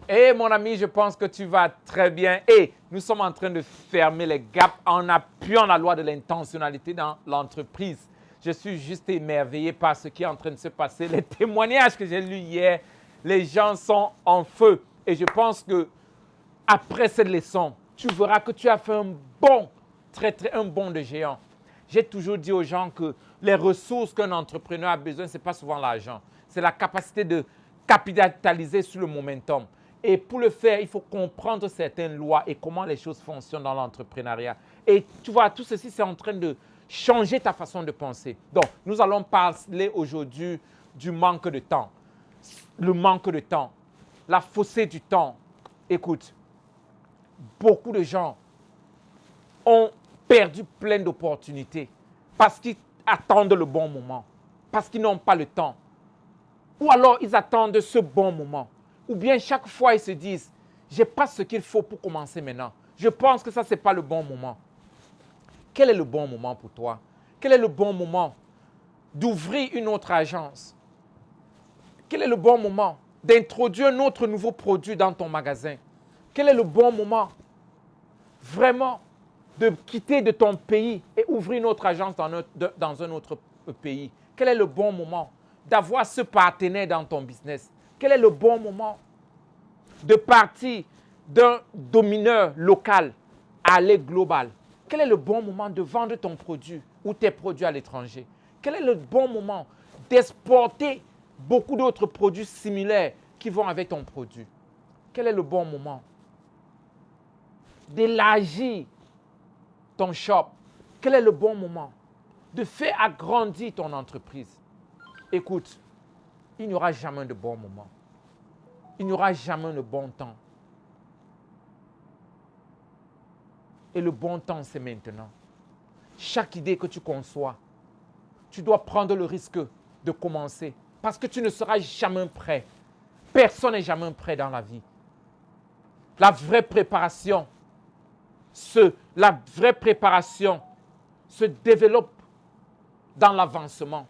Eh mon ami, je pense que tu vas très bien. Et nous sommes en train de fermer les gaps en appuyant la loi de l'intentionnalité dans l'entreprise. Je suis juste émerveillé par ce qui est en train de se passer. Les témoignages que j'ai lus hier, les gens sont en feu. Et je pense que après cette leçon, tu verras que tu as fait un bond, un bond de géant. J'ai toujours dit aux gens que les ressources qu'un entrepreneur a besoin, ce n'est pas souvent l'argent. C'est la capacité de capitaliser sur le momentum. Et pour le faire, il faut comprendre certaines lois et comment les choses fonctionnent dans l'entrepreneuriat. Et tu vois, tout ceci, c'est en train de changer ta façon de penser. Donc, nous allons parler aujourd'hui du manque de temps. Le manque de temps, la faussée du temps. Écoute, beaucoup de gens ont perdu plein d'opportunités parce qu'ils attendent le bon moment, parce qu'ils n'ont pas le temps. Ou alors, ils attendent ce bon moment. Ou bien, chaque fois, ils se disent, je n'ai pas ce qu'il faut pour commencer maintenant. Je pense que ça, ce n'est pas le bon moment. Quel est le bon moment pour toi? Quel est le bon moment d'ouvrir une autre agence? Quel est le bon moment d'introduire un autre nouveau produit dans ton magasin? Quel est le bon moment vraiment de quitter de ton pays et ouvrir une autre agence dans un autre pays? Quel est le bon moment d'avoir ce partenaire dans ton business? Quel est le bon moment de partir d'un domineur local à aller global? Quel est le bon moment de vendre ton produit ou tes produits à l'étranger? Quel est le bon moment d'exporter beaucoup d'autres produits similaires qui vont avec ton produit? Quel est le bon moment d'élargir ton shop? Quel est le bon moment de faire agrandir ton entreprise? Écoute, il n'y aura jamais de bon moment. Il n'y aura jamais de bon temps. Et le bon temps, c'est maintenant. Chaque idée que tu conçois, tu dois prendre le risque de commencer parce que tu ne seras jamais prêt. Personne n'est jamais prêt dans la vie. La vraie préparation se développe dans l'avancement.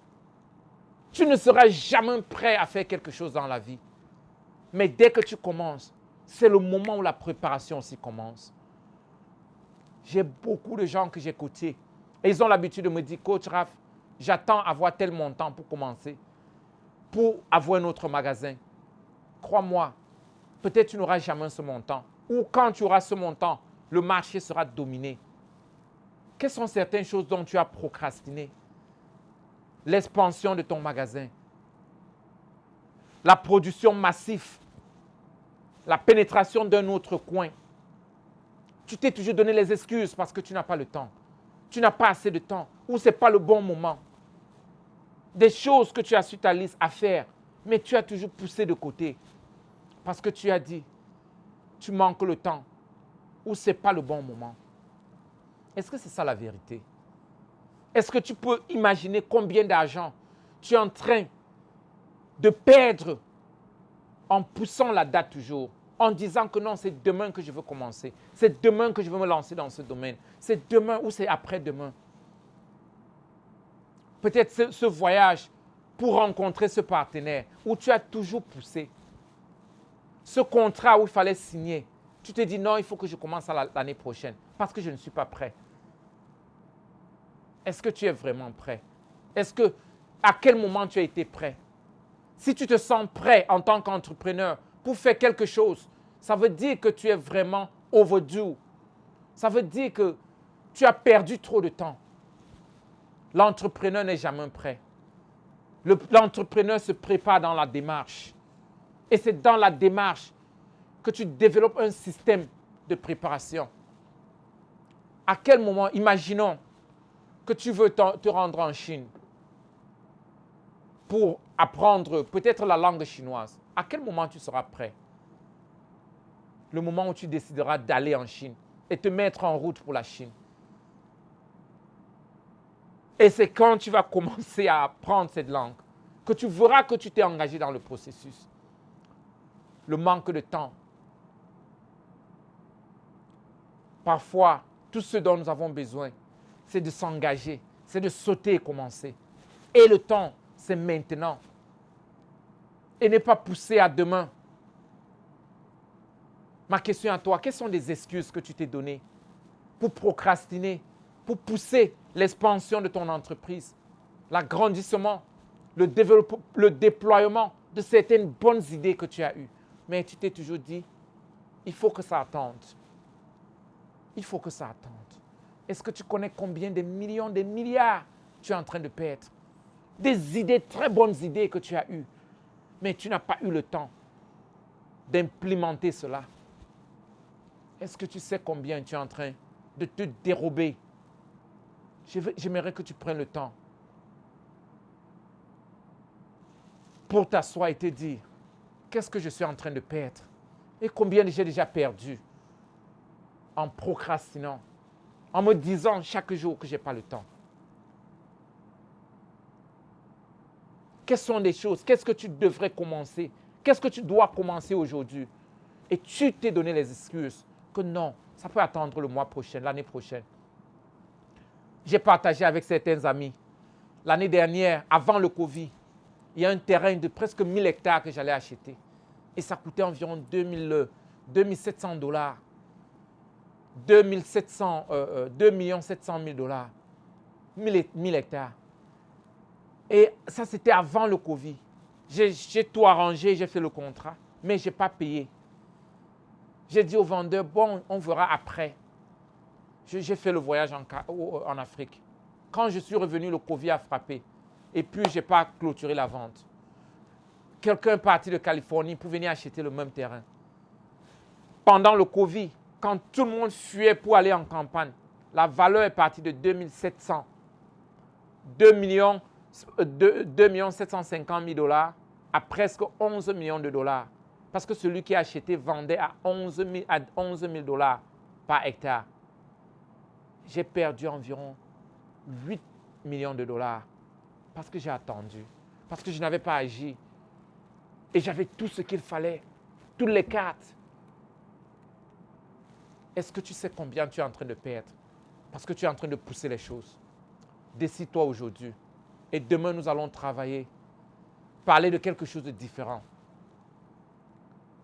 Tu ne seras jamais prêt à faire quelque chose dans la vie. Mais dès que tu commences, c'est le moment où la préparation aussi commence. J'ai beaucoup de gens que j'ai coachés et ils ont l'habitude de me dire, Coach Raph, j'attends avoir tel montant pour commencer, pour avoir un autre magasin. Crois-moi, peut-être tu n'auras jamais ce montant. Ou quand tu auras ce montant, le marché sera dominé. Quelles sont certaines choses dont tu as procrastiné? L'expansion de ton magasin, la production massive, la pénétration d'un autre coin. Tu t'es toujours donné les excuses parce que tu n'as pas le temps. Tu n'as pas assez de temps ou ce n'est pas le bon moment. Des choses que tu as sur ta liste à faire, mais tu as toujours poussé de côté parce que tu as dit, tu manques le temps ou ce n'est pas le bon moment. Est-ce que c'est ça la vérité? Est-ce que tu peux imaginer combien d'argent tu es en train de perdre en poussant la date toujours, en disant que non, c'est demain que je veux commencer, c'est demain que je veux me lancer dans ce domaine, c'est demain ou c'est après-demain. Peut-être ce voyage pour rencontrer ce partenaire où tu as toujours poussé, ce contrat où il fallait signer, tu te dis non, il faut que je commence l'année prochaine parce que je ne suis pas prêt. Est-ce que tu es vraiment prêt? À quel moment tu as été prêt? Si tu te sens prêt en tant qu'entrepreneur pour faire quelque chose, ça veut dire que tu es vraiment overdue. Ça veut dire que tu as perdu trop de temps. L'entrepreneur n'est jamais prêt. L'entrepreneur se prépare dans la démarche. Et c'est dans la démarche que tu développes un système de préparation. À quel moment, imaginons que tu veux te rendre en Chine pour apprendre peut-être la langue chinoise. À quel moment tu seras prêt? Le moment où tu décideras d'aller en Chine et te mettre en route pour la Chine. Et c'est quand tu vas commencer à apprendre cette langue que tu verras que tu t'es engagé dans le processus. Le manque de temps. Parfois, tout ce dont nous avons besoin, c'est de s'engager, c'est de sauter et commencer. Et le temps, c'est maintenant. Et ne pas pousser à demain. Ma question à toi, quelles sont les excuses que tu t'es données pour procrastiner, pour pousser l'expansion de ton entreprise, l'agrandissement, le déploiement de certaines bonnes idées que tu as eues. Mais tu t'es toujours dit, il faut que ça attende. Il faut que ça attende. Est-ce que tu connais combien de millions, de milliards tu es en train de perdre? Des idées, très bonnes idées que tu as eues, mais tu n'as pas eu le temps d'implémenter cela. Est-ce que tu sais combien tu es en train de te dérober? J'aimerais que tu prennes le temps pour t'asseoir et te dire, qu'est-ce que je suis en train de perdre? Et combien j'ai déjà perdu en procrastinant, en me disant chaque jour que je n'ai pas le temps? Quelles sont les choses? Qu'est-ce que tu devrais commencer? Qu'est-ce que tu dois commencer aujourd'hui? Et tu t'es donné les excuses que non, ça peut attendre le mois prochain, l'année prochaine. J'ai partagé avec certains amis, l'année dernière, avant le Covid, il y a un terrain de presque 1000 hectares que j'allais acheter. Et ça coûtait environ 2700 dollars. 2 700 000 dollars. 1000 hectares. Et ça, c'était avant le Covid. J'ai tout arrangé, j'ai fait le contrat, mais je n'ai pas payé. J'ai dit au vendeur, bon, on verra après. J'ai fait le voyage en Afrique. Quand je suis revenu, le Covid a frappé. Et puis, je n'ai pas clôturé la vente. Quelqu'un est parti de Californie pour venir acheter le même terrain. Pendant le Covid, quand tout le monde fuyait pour aller en campagne, la valeur est partie de 2700, 2 750 000 dollars à presque 11 millions de dollars. Parce que celui qui a acheté vendait à 11 000 dollars par hectare. J'ai perdu environ 8 millions de dollars parce que j'ai attendu, parce que je n'avais pas agi. Et j'avais tout ce qu'il fallait, toutes les cartes. Est-ce que tu sais combien tu es en train de perdre? Parce que tu es en train de pousser les choses. Décide-toi aujourd'hui. Et demain, nous allons travailler, parler de quelque chose de différent,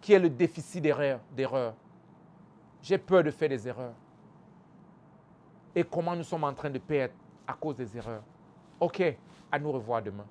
qui est le déficit d'erreur. J'ai peur de faire des erreurs. Et comment nous sommes en train de perdre à cause des erreurs. OK, à nous revoir demain.